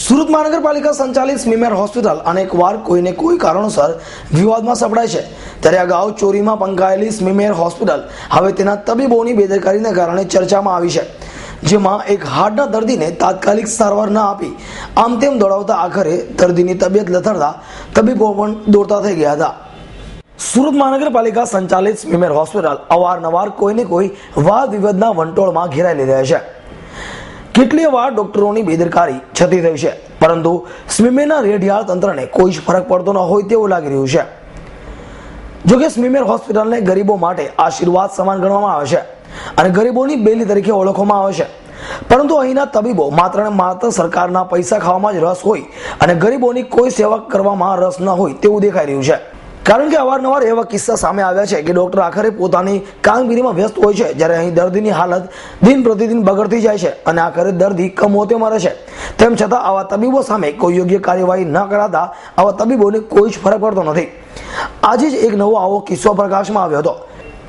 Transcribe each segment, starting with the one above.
સુરત મહાનગરપાલિકા સંચાલિત સ્મીમેર હોસ્પિટલ અનેકવાર કોઈને કોઈ કારણોસર વિવાદમાં સપડાય છે, ત્યારે અગાઉ ચોરીમાં પંકાયેલી સ્મીમેર હોસ્પિટલ હવે તેના તબીબોની બેદરકારીને કારણે ચર્ચામાં આવી છે, જેમાં એક હાર્ટના દર્દીને તાત્કાલિક સારવાર ન આપી આમ તેમ દોડાવતા આખરે દર્દીની તબિયત લથડતા તબીબો પણ દોડતા થઈ ગયા હતા. સુરત મહાનગરપાલિકા સંચાલિત સ્મીમેર હોસ્પિટલ અવારનવાર કોઈને કોઈ વાદ વિવાદના વંટોળમાં ઘેરાઈ રહ્યા છે. કેટલીય વાર ડોક્ટરોની બેદરકારી છતી થઈ છે, પરંતુ સ્મીમેરના રેડિયાળ તંત્રને કોઈ જ ફરક પડતો ન હોય તેવું લાગી રહ્યું છે. જોકે સ્મીમેર હોસ્પિટલને ગરીબો માટે આશીર્વાદ સમાન ગણવામાં આવે છે અને ગરીબોની બેલી તરીકે ઓળખવામાં આવે છે, પરંતુ અહીંના તબીબો માત્ર ને માત્ર સરકારના પૈસા ખાવામાં જ રસ હોય અને ગરીબોની કોઈ સેવા કરવામાં રસ ન હોય તેવું દેખાઈ રહ્યું છે. કારણ કે અવારનવાર એવા કિસ્સા સામે આવ્યા છે કે ડોક્ટર આખરે પોતાની કામગીરીમાં વ્યસ્ત હોય છે, જ્યારે અહીં દર્દીની હાલત દિન પ્રતિદિન બગડતી જાય છે અને આખરે દર્દી કમોતે મરે છે. તેમ છતાં આવા તબીબો સામે કોઈ યોગ્ય કાર્યવાહી ન કરાતા આવા તબીબોને કોઈ જ ફરક પડતો નથી. આજે જ એક નવો આવો કિસ્સો પ્રકાશમાં આવ્યો હતો,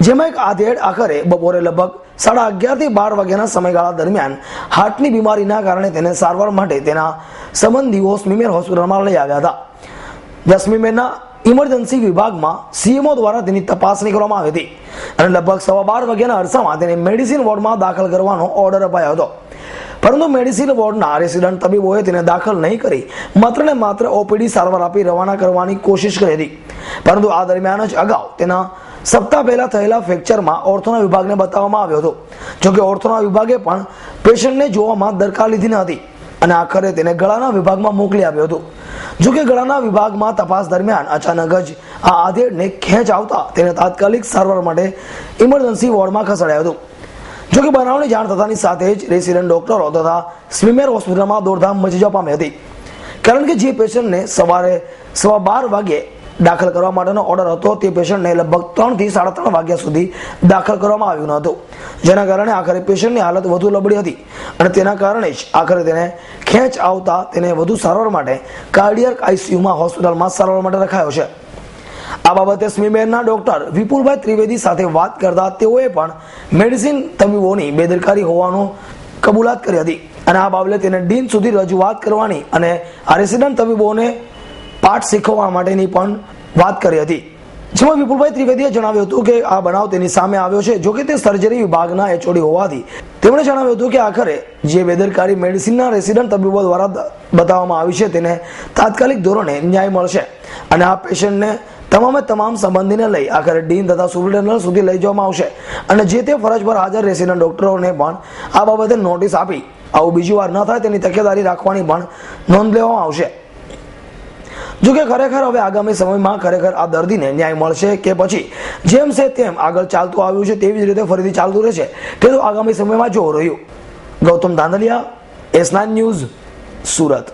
જેમાં એક આધેડ આખરે બપોરે લગભગ 11:30 થી 12 વાગ્યાના સમયગાળા દરમિયાન હાર્ટની બીમારીના કારણે તેને સારવાર માટે તેના સંબંધીઓ સ્મીમેર હોસ્પિટલમાં લઈ આવ્યા હતા. જ્યાં સ્મીમેરના ઇમરજન્સી વિભાગમાં સીએમઓ દ્વારા તેની તપાસણી કરવામાં આવી હતી અને લગભગ 12:15 વાગ્યાના અરસામાં તેને મેડિસિન વોર્ડમાં દાખલ કરવાનો ઓર્ડર અપાયો હતો, પરંતુ મેડિસિન વોર્ડના રેસિડન્ટ તબીબોએ તેને દાખલ નહીં કરી માત્ર ને માત્ર ઓપીડી સારવાર આપી રવાના કરવાની કોશિશ કરી હતી. પરંતુ આ દરમિયાન જ અગાઉ તેના સપ્તાહ પહેલા થયેલા ફ્રેક્ચરમાં ઓર્થોના વિભાગને બતાવવામાં આવ્યો હતો. જોકે ઓર્થોના વિભાગે પણ પેશન્ટને જોવામાં દરકાર લીધી ન હતી અને આખરે તેને ગળાના વિભાગમાં મોકલી આપ્યો હતો. જોકે ગળાના વિભાગમાં તપાસ દરમિયાન અચાનક જ આ આધેડને ખેંચ આવતા તેને તાત્કાલિક સારવાર માટે ઇમરજન્સી વોર્ડમાં ખસેડાયો હતો. જોકે બનાવની જાણ થતાની સાથે જ રેસિડન્ટ ડોક્ટરો તથા સ્મીમેર હોસ્પિટલમાં દોડધામ મચી જવા પામી હતી, કારણ કે જે પેશન્ટને સવારે 12:15 વાગ્યે દાખલ કરવા માટેનો ઓર્ડર હતો તે પેશન્ટને લગભગ 3 થી 3:30 વાગ્યા સુધી દાખલ કરવામાં આવ્યું ન હતું, જેના કારણે આખરે પેશન્ટની હાલત વધુ લબડી હતી અને તેના કારણે જ આખરે તેને ખેંચ આવતા તેને વધુ સારવાર માટે કાર્ડિયાક આઈસીયુમાં હોસ્પિટલમાં સારવાર માટે રખાયો છે. આ બાબતે સ્મીમેરના ડોક્ટર વિપુલભાઈ ત્રિવેદી સાથે વાત કરતા તેઓએ પણ મેડિસિન તબીબોની બેદરકારી હોવાનો કબૂલાત કરી હતી અને આ બાબતે તેને ડીન સુધી રજૂઆત કરવાની અને આ રેસિડન્ટ તબીબોને પાઠ શીખવવા માટેની પણ વાત કરી હતી. જેમાં વિપુલભાઈ ત્રિવેદીએ જણાવ્યું હતું કે આ બનાવ તેની સામે આવ્યો છે. જોકે તે સર્જરી વિભાગના એચઓડી હોવાથી તેમણે જણાવ્યું હતું કે આખરે જે બેદરકારી મેડિસિનના રેસિડન્ટ તબીબો દ્વારા બતાવવામાં આવી છે તેને તાત્કાલિક ધોરણે ન્યાય મળશે અને આ પેશન્ટને તમામ સંબંધીને લઈ આખરે ડીન તથા સુપ્રિન્ટેન્ડન્ટ સુધી લઈ જવામાં આવશે અને જે તે ફરજ પર હાજર રેસિડન્ટ ડોક્ટરોને પણ આ બાબતે નોટિસ આપી આવું બીજી વાર ન થાય તેની તકેદારી રાખવાની પણ નોંધ લેવામાં આવશે. જોકે ખરેખર હવે આગામી સમયમાં ખરેખર આ દર્દીને ન્યાય મળશે કે પછી જેમ છે તેમ આગળ ચાલતું આવ્યું છે તેવી જ રીતે ફરીથી ચાલતું રહેશે તે તો આગામી સમયમાં જોવું રહ્યું. Gautam Dhandhaliya, S9 news, Surat.